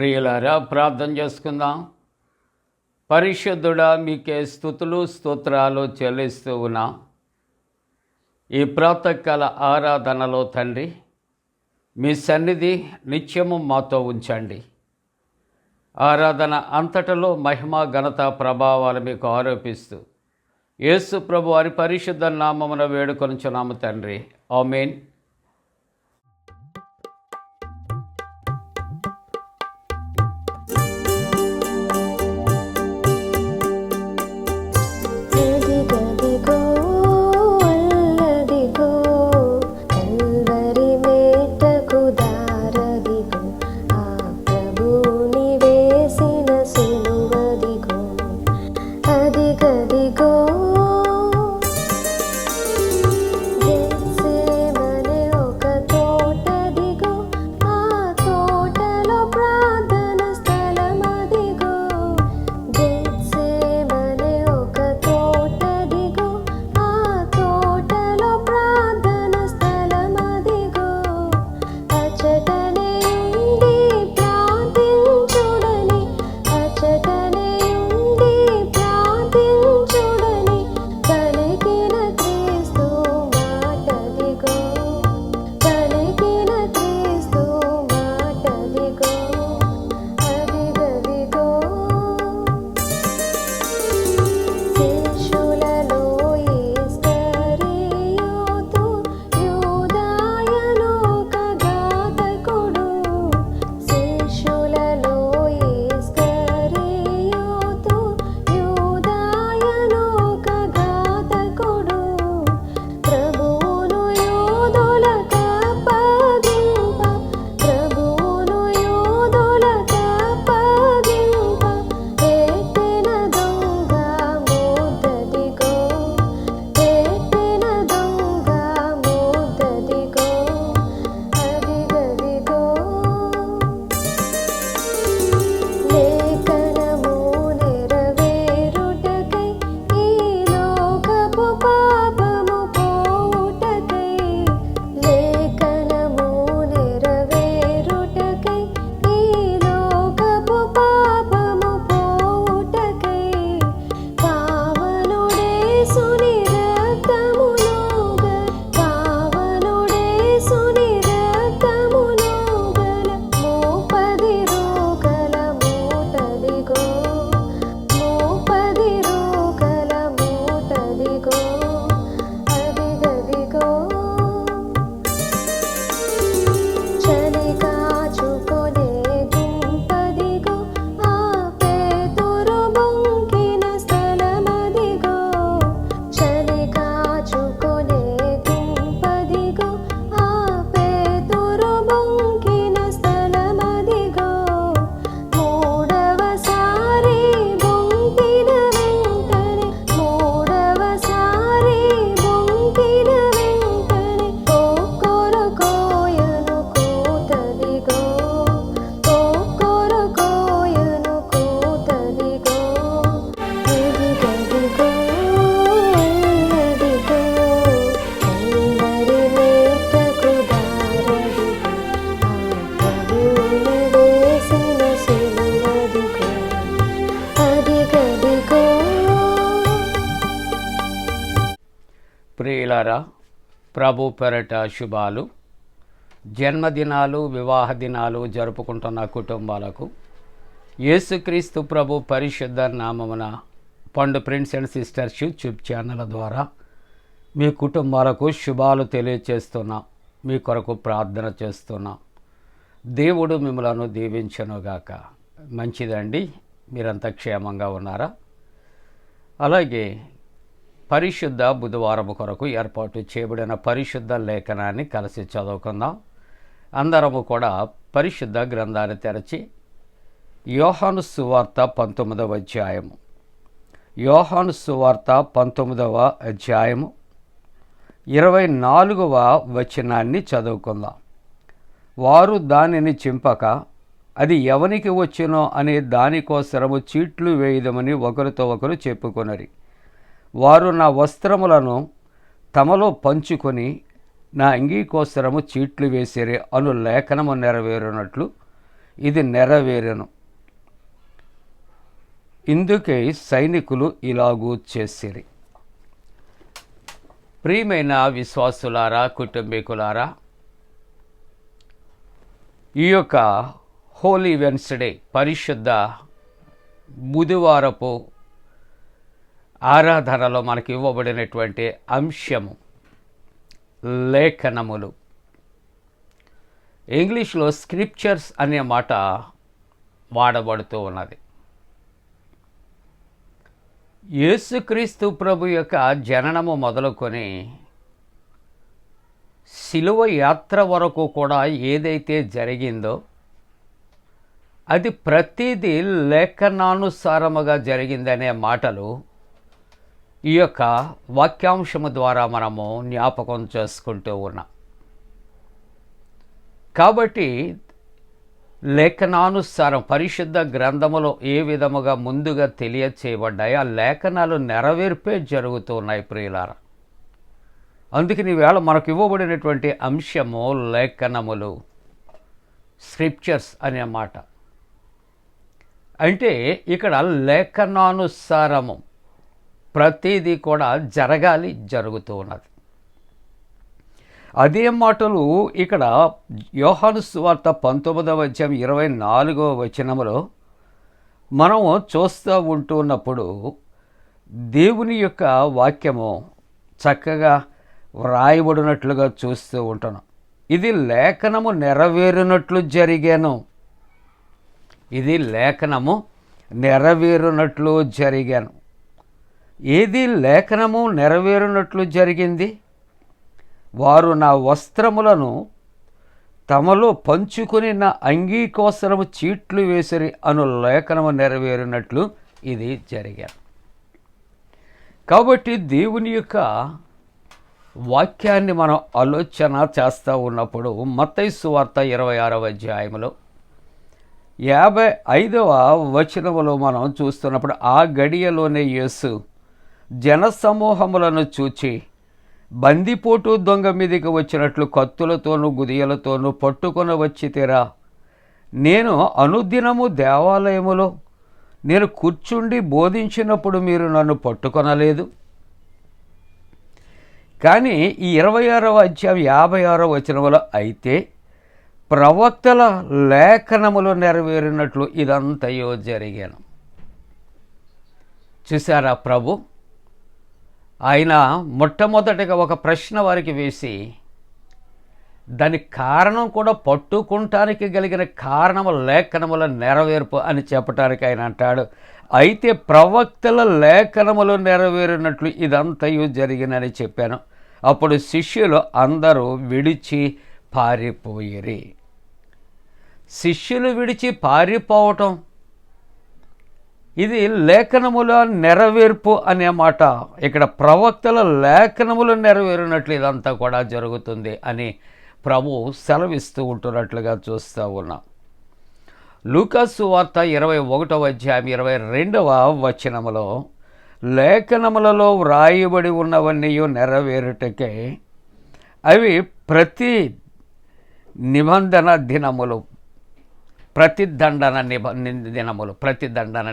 ప్రియులారా, ప్రార్థన చేసుకుందాం. పరిశుద్ధుడా, మీకే స్తుతులు స్తోత్రాలు చెల్లిస్తూ ఉన్నా. ఈ ప్రాతకాల ఆరాధనలో తండ్రి, మీ సన్నిధి నిత్యము మాతో ఉంచండి. ఆరాధన అంతటలో మహిమ ఘనత ప్రభావాలు మీకు ఆరోపిస్తూ యేసు ప్రభు వారి పరిశుద్ధ నామమున వేడుకొనుచున్నాము తండ్రి. ఆమేన్. ప్రియులారా, ప్రభు పెరట శుభాలు. జన్మదినాలు, వివాహ దినాలు జరుపుకుంటున్న కుటుంబాలకు యేసుక్రీస్తు ప్రభు పరిశుద్ధ నామమున పండు friends and sisters YouTube channel ద్వారా మీ కుటుంబాలకు శుభాలు తెలియచేస్తున్నాం. మీ కొరకు ప్రార్థన చేస్తున్నాం. దేవుడు మిమ్మలను దీవించునుగాక. మంచిదండి, మీరంతా క్షేమంగా ఉన్నారా? అలాగే పరిశుద్ధ బుధవారం కొరకు ఏర్పాటు చేయబడిన పరిశుద్ధ లేఖనాన్ని కలిసి చదువుకుందాం. అందరము కూడా పరిశుద్ధ గ్రంథాన్ని తెరచి యోహాను సువార్త 19వ అధ్యాయము, యోహాను సువార్త 19వ అధ్యాయము 24వ వచనాన్ని చదువుకుందాం. వారు దానిని చింపక అది ఎవనికి వచ్చునో అనే దానికోసరము చీట్లు వేయుదమని ఒకరితో ఒకరు చెప్పుకొనరి. వారు నా వస్త్రములను తమలో పంచుకొని నా అంగీ కోసరము చీట్లు వేసిరి అను లేఖనము నెరవేరునట్లు ఇది నెరవేరెను. ఇందుకై సైనికులు ఇలాగూ చేసిరి. ప్రియమైన విశ్వాసులారా, కుటుంబీకులారా, ఈ యొక్క హోలీ వెన్స్డే పరిశుద్ధ బుధవారపు ఆరాధనలో మనకు ఇవ్వబడినటువంటి అంశము లేఖనములు. ఇంగ్లీష్లో స్క్రిప్చర్స్ అనే మాట వాడబడుతూ ఉన్నది. యేసుక్రీస్తు ప్రభు యొక్క జననము మొదలుకొని శిలువ యాత్ర వరకు కూడా ఏదైతే జరిగిందో అది ప్రతిదీ లేఖనానుసారముగా జరిగిందనే మాటలు ఈ యొక్క వాక్యాంశము ద్వారా మనము జ్ఞాపకం చేసుకుంటూ ఉన్నాం. కాబట్టి లేఖనానుసారం పరిశుద్ధ గ్రంథములో ఏ విధముగా ముందుగా తెలియచేయబడ్డాయి ఆ లేఖనాలు నెరవేర్పే జరుగుతూ ఉన్నాయి ప్రియులారా. అందుకని ఈవేళ మనకు ఇవ్వబడినటువంటి అంశము లేఖనములు, స్క్రిప్చర్స్ అనే మాట. అంటే ఇక్కడ లేఖనానుసారము ప్రతిదీ కూడా జరగాలి, జరుగుతూ ఉన్నది. అదే మాటలు ఇక్కడ యోహాను సువార్త 19వ అధ్యాయం 24వ వచనములో మనము చూస్తూ ఉంటున్నప్పుడు దేవుని యొక్క వాక్యము చక్కగా వ్రాయబడినట్లుగా చూస్తూ ఉంటున్నాం. ఇది లేఖనము నెరవేరినట్లు జరిగాను. ఇది లేఖనము నెరవేరునట్లు జరిగాను. ఏది లేఖనము నెరవేరునట్లు జరిగింది? వారు నా వస్త్రములను తమలో పంచుకుని నా అంగీ కోసరము చీట్లు వేసిరి అను లేఖనము నెరవేరినట్లు ఇది జరిగాను. కాబట్టి దేవుని యొక్క వాక్యాన్ని మనం ఆలోచన చేస్తూ ఉన్నప్పుడు మత్తయి సువార్త 26వ అధ్యాయంలో 55వ వచనములో మనం చూస్తున్నప్పుడు ఆ గడియలోనే యేసు జనసమూహములను చూచి బందిపోటు దొంగ మీదికి వచ్చినట్లు కత్తులతోనూ గుదియలతోనూ పట్టుకొని వచ్చితిరా. నేను అనుదినము దేవాలయములో నేను కూర్చుండి బోధించినప్పుడు మీరు నన్ను పట్టుకొనలేదు. కానీ ఈ 26వ అధ్యాయం 56వ వచనములో అయితే ప్రవక్తల లేఖనములు నెరవేరినట్లు ఇదంతయో జరిగాను. చూసారా ప్రభు? ఆయన మొట్టమొదటిగా ఒక ప్రశ్న వారికి వేసి దానికి కారణం కూడా పట్టుకుంటానికి కలిగిన కారణము లేఖనముల నెరవేర్పు అని చెప్పడానికి ఆయన అంటాడు, అయితే ప్రవక్తల లేఖనములు నెరవేరినట్లు ఇదంతయు జరిగినని చెప్పాను. అప్పుడు శిష్యులు అందరూ విడిచి పారిపోయిరి. శిష్యులు విడిచి పారిపోవటం ఇది లేఖనముల నెరవేర్పు అనే మాట. ఇక్కడ ప్రవక్తల లేఖనములు నెరవేరినట్లు ఇదంతా కూడా జరుగుతుంది అని ప్రభు సెలవిస్తూ ఉంటున్నట్లుగా చూస్తూ ఉన్నాం. లూకాసు వార్త 21వ అధ్యాయం 22వ వచనములో లేఖనములలో వ్రాయబడి ఉన్నవన్నీ నెరవేరుటకే అవి ప్రతి నిబంధన దినములు, ప్రతిదండన దినములు, ప్రతిదండన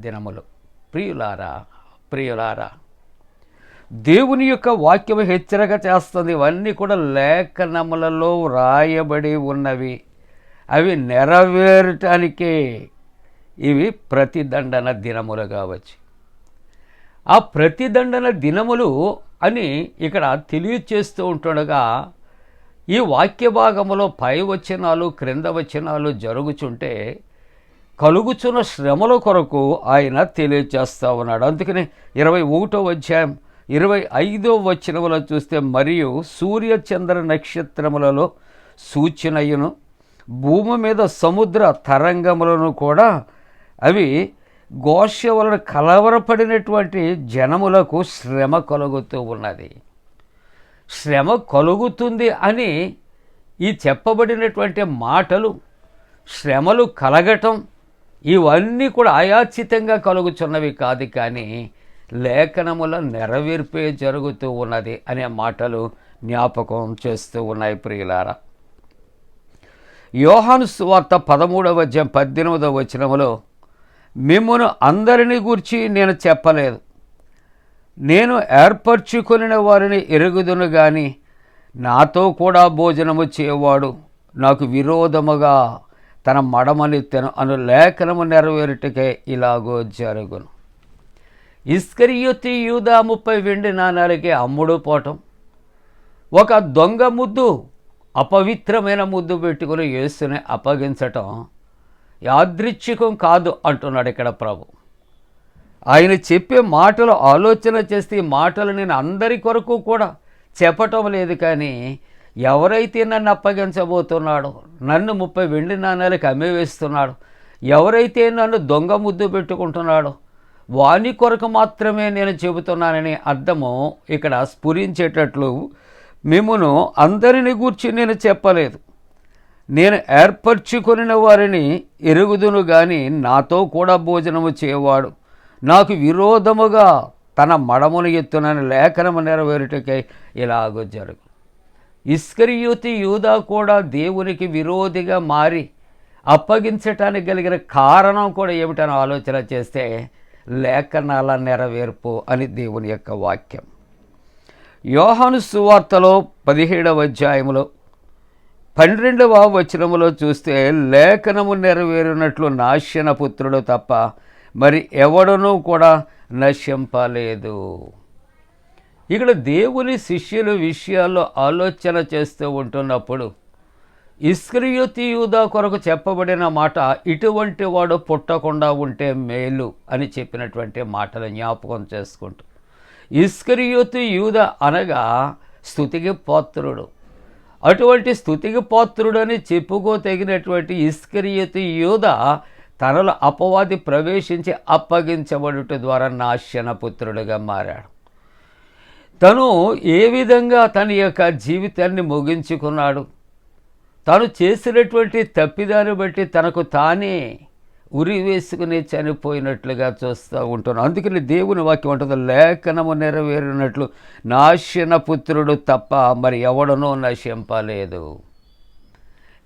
దినములు. ప్రియులారా, దేవుని యొక్క వాక్యం హెచ్చరిక చేస్తుంది. ఇవన్నీ కూడా లేఖనములలో వ్రాయబడి ఉన్నవి, అవి నెరవేరటానికే ఇవి ప్రతిదండన దినములు కావచ్చు. ఆ ప్రతిదండన దినములు అని ఇక్కడ తెలియచేస్తూ ఉంటుండగా ఈ వాక్య భాగములో పై వచనాలు క్రింద వచనాలు జరుగుచుంటే కలుగుచున్న శ్రమల కొరకు ఆయన తెలియచేస్తూ ఉన్నాడు. అందుకని 21వ అధ్యాయం 25వ వచనములో చూస్తే మరియు సూర్య చంద్ర నక్షత్రములలో సూచనయును భూమి మీద సముద్ర తరంగములను కూడా అవి ఘోష వలన కలవరపడినటువంటి జనములకు శ్రమ కలుగుతూ ఉన్నది. శ్రమ కలుగుతుంది అని ఈ చెప్పబడినటువంటి మాటలు, శ్రమలు కలగటం ఇవన్నీ కూడా అయాచితంగా కలుగుచున్నవి కాదు, కానీ లేఖనముల నెరవేర్పే జరుగుతూ ఉన్నది అనే మాటలు జ్ఞాపకం చేస్తూ ఉన్నాయి ప్రియులారా. యోహాను సువార్త 13:18 మిమ్మును అందరిని గూర్చి నేను చెప్పలేదు, నేను ఏర్పరచుకొనిన వారిని ఎరుగుదును గాని నాతో కూడా భోజనము చేయవాడు నాకు విరోధముగా తన మడమలెత్తెను అను లేఖనము నెరవేరుటకే ఇలాగో జరుగును. ఇస్కరియోతు యూదా 30 వెండి నాణాలకి అమ్ముడు పోవటం, ఒక దొంగ ముద్దు, అపవిత్రమైన ముద్దు పెట్టుకుని యేసుని అప్పగించటం యాదృచ్ఛికం కాదు అంటున్నాడు ఇక్కడ ప్రభు. ఆయన చెప్పే మాటలు ఆలోచన చేస్తే ఈ మాటలు నేను అందరి కొరకు కూడా చెప్పటం లేదు, కానీ ఎవరైతే నన్ను అప్పగించబోతున్నాడో, నన్ను 30 వెండి నాణాలకు అమ్మివేస్తున్నాడు, ఎవరైతే నన్ను దొంగ ముద్దు పెట్టుకుంటున్నాడో వాని కొరకు మాత్రమే నేను చెబుతున్నానని అర్థము ఇక్కడ స్ఫురించేటట్లు మిమ్మును అందరిని గూర్చి నేను చెప్పలేదు, నేను ఏర్పరచుకొనిన వారిని ఎరుగుదును గాని నాతో కూడా భోజనము చేయవాడు నాకు విరోధముగా తన మడమును ఎత్తునని లేఖనము నెరవేరుటకై ఇలాగ జరుగు. ఇస్కరియోతు యూదా కూడా దేవునికి విరోధిగా మారి అప్పగించటానికి కలిగిన కారణం కూడా ఏమిటని ఆలోచన చేస్తే లేఖనాల నెరవేర్పు అని దేవుని యొక్క వాక్యం. యోహాను సువార్తలో 17:12 చూస్తే లేఖనము నెరవేరినట్లు నాశన పుత్రుడు తప్ప మరి ఎవడనూ కూడా నశింపలేదు. ఇక్కడ దేవుని శిష్యుల విషయాల్లో ఆలోచన చేస్తూ ఉంటున్నప్పుడు ఇస్కరియోతు యూదా కొరకు చెప్పబడిన మాట, ఇటువంటి వాడు పుట్టకుండా ఉంటే మేలు అని చెప్పినటువంటి మాటలు జ్ఞాపకం చేసుకుంటూ, ఇస్కరియోతు యూదా అనగా స్తుతికి పాత్రుడు, అటువంటి స్తుతికి పాత్రుడని చెప్పుకోతగినటువంటి ఇస్కరియోతు యూదా తనలో అపవాది ప్రవేశించి అప్పగించబడుట ద్వారా నాశన పుత్రుడుగా మారాడు. తను ఏ విధంగా తన యొక్క జీవితాన్ని ముగించుకున్నాడు, తాను చేసినటువంటి తప్పిదాన్ని బట్టి తనకు తానే ఉరి వేసుకుని చనిపోయినట్లుగా చూస్తూ ఉంటున్నాను. అందుకని దేవుని వాక్యం ఉంటుంది, లేఖనము నెరవేరినట్లు నాశన పుత్రుడు తప్ప మరి ఎవడనూ నశింపలేదు.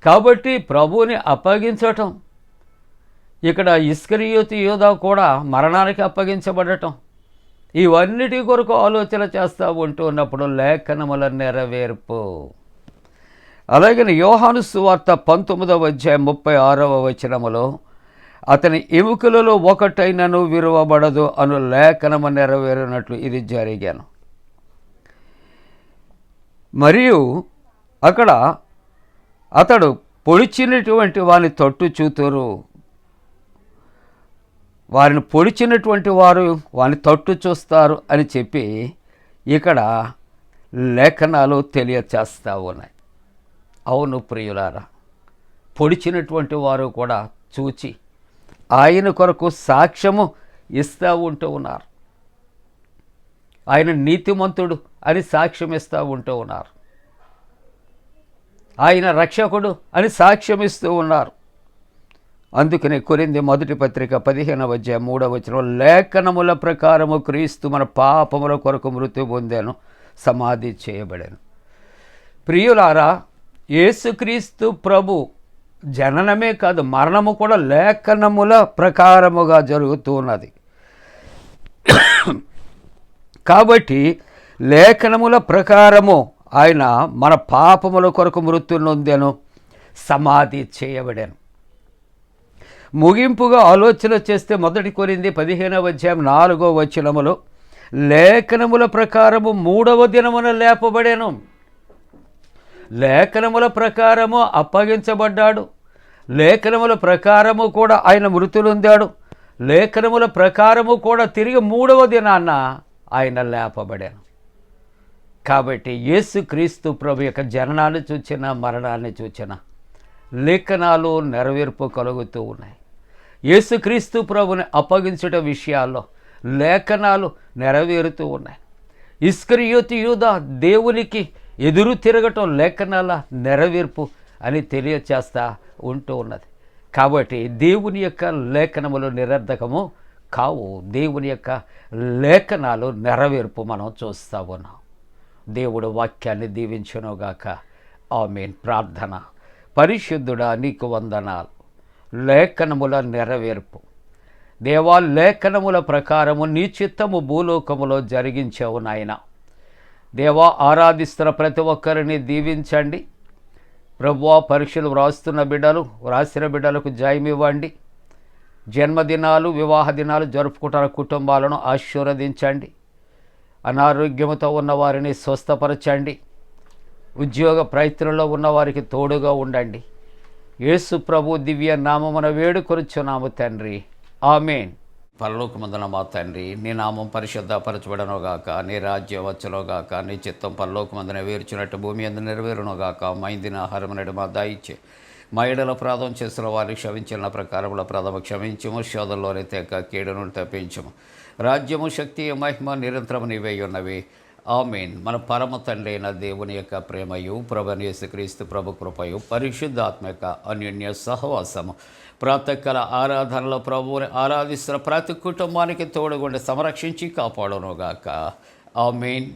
కాబట్టి ప్రభువుని అప్పగించటం, ఇక్కడ ఇస్కరియోతు యూదా కూడా మరణానికి అప్పగించబడటం, ఇవన్నిటి కొరకు ఆలోచన చేస్తూ ఉంటున్నప్పుడు లేఖనముల నెరవేర్పు. అలాగే యోహాను సువార్త 19:36 అతని ఎముకలలో ఒకటైనను విరువబడదు అను లేఖనము నెరవేరినట్లు ఇది జరిగాను. మరియు అక్కడ అతడు పొడిచినటువంటి వారిని తట్టు చూతురు, వారిని పొడిచినటువంటి వారు వారిని తట్టు చూస్తారు అని చెప్పి ఇక్కడ లేఖనాలు తెలియచేస్తూ ఉన్నాయి. అవును ప్రియులారా, పొడిచినటువంటి వారు కూడా చూచి ఆయన కొరకు సాక్ష్యము ఇస్తూ ఉంటూ ఉన్నారు. ఆయన నీతిమంతుడు అని సాక్ష్యం ఇస్తూ ఉంటూ ఉన్నారు. ఆయన రక్షకుడు అని సాక్ష్యం ఇస్తూ ఉన్నారు. అందుకనే కొరింథీ 1:15 లేఖనముల ప్రకారము క్రీస్తు మన పాపముల కొరకు మృతి పొందాను, సమాధి చేయబడాను. ప్రియులారా, యేసుక్రీస్తు ప్రభు జననమే కాదు, మరణము కూడా లేఖనముల ప్రకారముగా జరుగుతూ ఉన్నది. కాబట్టి లేఖనముల ప్రకారము ఆయన మన పాపముల కొరకు మృత్యు నొందెను, సమాధి చేయబడాను. ముగింపుగా ఆలోచన చేస్తే 1 కొరింథీ 15:4 లేఖనముల ప్రకారము 3వ దినమున లేపబడాను. లేఖనముల ప్రకారము అప్పగించబడ్డాడు, లేఖనముల ప్రకారము కూడా ఆయన మృతి నొందాడు, లేఖనముల ప్రకారము కూడా తిరిగి 3వ దినాన్న ఆయన లేపబడాను. కాబట్టి యేసుక్రీస్తు ప్రభు యొక్క జననాన్ని చూచిన మరణాన్ని చూచిన లేఖనాలు నెరవేర్పు కలుగుతూ ఉన్నాయి. యేసుక్రీస్తు ప్రభుని అప్పగించుట విషయాల్లో లేఖనాలు నెరవేరుతూ ఉన్నాయి. ఇస్కరియోతు యూదా దేవునికి ఎదురు తిరగటం లేఖనాల నెరవేర్పు అని తెలియచేస్తా ఉంటూ ఉన్నది. కాబట్టి దేవుని యొక్క లేఖనములు నిరర్ధకము కావు, దేవుని యొక్క లేఖనాలు నెరవేర్పు మనం చూస్తూ ఉన్నాం. దేవుడు వాక్యాన్ని దీవించునుగాక. ఆమేన్. ప్రార్థన. పరిశుద్ధుడా నీకు వందనాలు. లేఖనముల నెరవేర్పు. దేవా, లేఖనముల ప్రకారము నీ చిత్తము భూలోకములో జరిగించావు నాయన. దేవా, ఆరాధిస్తున్న ప్రతి ఒక్కరిని దీవించండి. ప్రభువా, పరీక్షలు వ్రాసిన బిడ్డలకు జయమివ్వండి. జన్మదినాలు, వివాహ దినాలు జరుపుకుంటున్న కుటుంబాలను ఆశీర్వదించండి. అనారోగ్యముతో ఉన్నవారిని స్వస్థపరచండి. ఉద్యోగ ప్రయత్నంలో ఉన్నవారికి తోడుగా ఉండండి. యేసు ప్రభు దివ్య నామమున వేడుకొనుచున్నాము తండ్రి, ఆమేన్. పరలోకమందున మా తండ్రి, నీ నామం పరిశుద్ధపరచబడనుగాక, నీ రాజ్యం వచ్చునుగాక, నీ చిత్తం పరలోకమందున వేర్చినట్టు భూమి అందు నెరవేరునుగాక. మా ఇందిన ఆహారం నేడు మా దయచే, మా ఎడల అపరాధం చేసిన వారికి క్షమించిన ప్రకారముల ప్రథమ క్షమించము, శోధంలోని తెక కీడును తప్పించము. రాజ్యము, శక్తి, మహిమ నిరంతరము నీవే ఉన్నవి, ఆమేన్. మన పరమ తండ్రి అయిన దేవుని యొక్క ప్రేమయు, ప్రభువైన యేసుక్రీస్తు ప్రభు కృపయు, పరిశుద్ధాత్మ యొక్క అన్యోన్య సహవాసము ప్రాతకాల ఆరాధనలో ప్రభువుని ఆరాధిస్తున్న ప్రతి కుటుంబానికి తోడుగుండి సంరక్షించి కాపాడునుగాక, ఆమేన్.